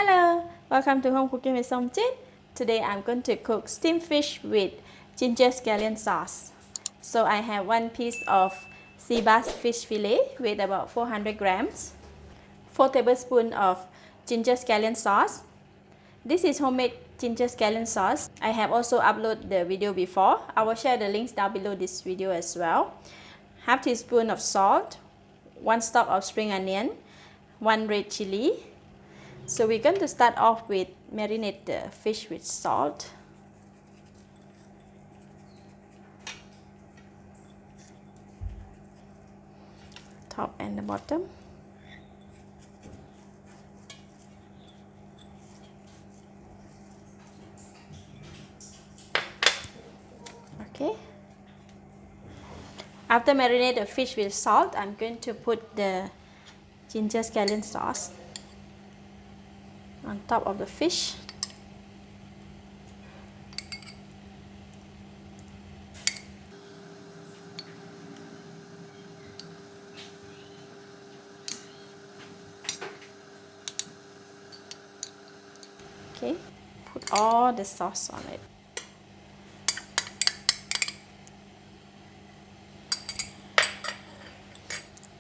Hello, welcome to Home Cooking with Song Jin. Today I'm going to cook steamed fish with ginger scallion sauce. So I have one piece of sea bass fish fillet with about 400 grams, 4 tablespoons of ginger scallion sauce. This is homemade ginger scallion sauce. I have also uploaded the video before. I will share the links down below this video as well. Half teaspoon of salt, 1 stalk of spring onion, 1 red chili. So we're going to start off with marinate the fish with salt. Top and the bottom. Okay. After marinate the fish with salt, I'm going to put the ginger scallion sauce on top of the fish. Okay, put all the sauce on it.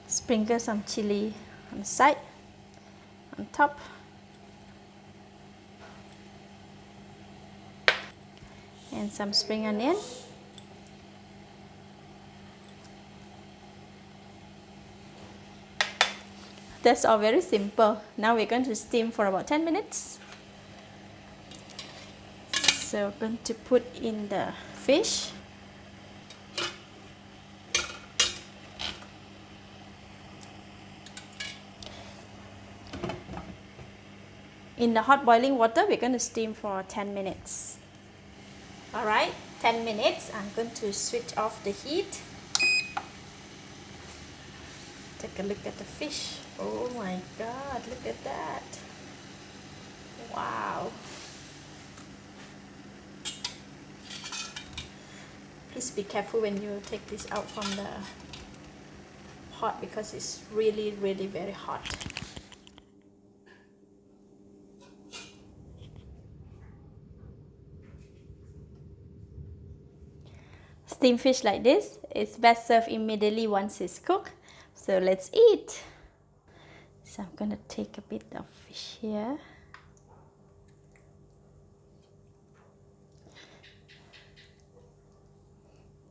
Sprinkle some chili on the side, on top. And some spring onion. That's all very simple. Now we're going to steam for about 10 minutes. So we're going to put in the fish. In the hot boiling water, we're going to steam for 10 minutes. Alright, 10 minutes. I'm going to switch off the heat. Take a look at the fish. Oh my god, look at that. Wow. Please be careful when you take this out from the pot because it's really very hot. Steamed fish like this is best served immediately once it's cooked. So let's eat. So I'm gonna take a bit of fish here.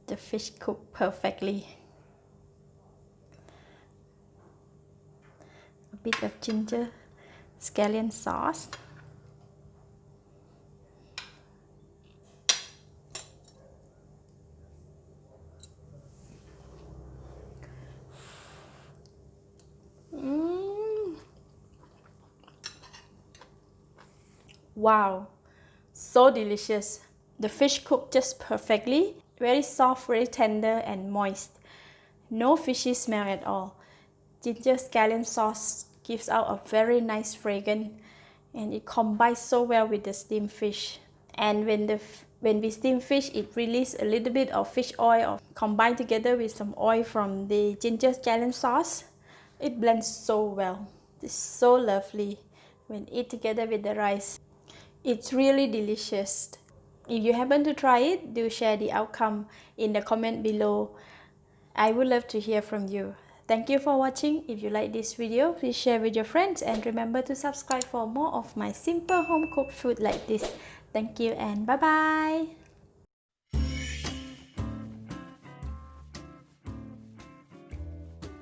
The fish cooked perfectly. A bit of ginger scallion sauce. Wow, so delicious. The fish cooked just perfectly. Very soft, very tender and moist. No fishy smell at all. Ginger scallion sauce gives out a very nice fragrance and it combines so well with the steamed fish. And when we steam fish, it releases a little bit of fish oil combined together with some oil from the ginger scallion sauce. It blends so well. It's so lovely when eat together with the rice. It's really delicious. If you happen to try it, do share the outcome in the comment below. I would love to hear from you. Thank you for watching. If you like this video, please share with your friends and remember to subscribe for more of my simple home cooked food like this. Thank you and bye bye.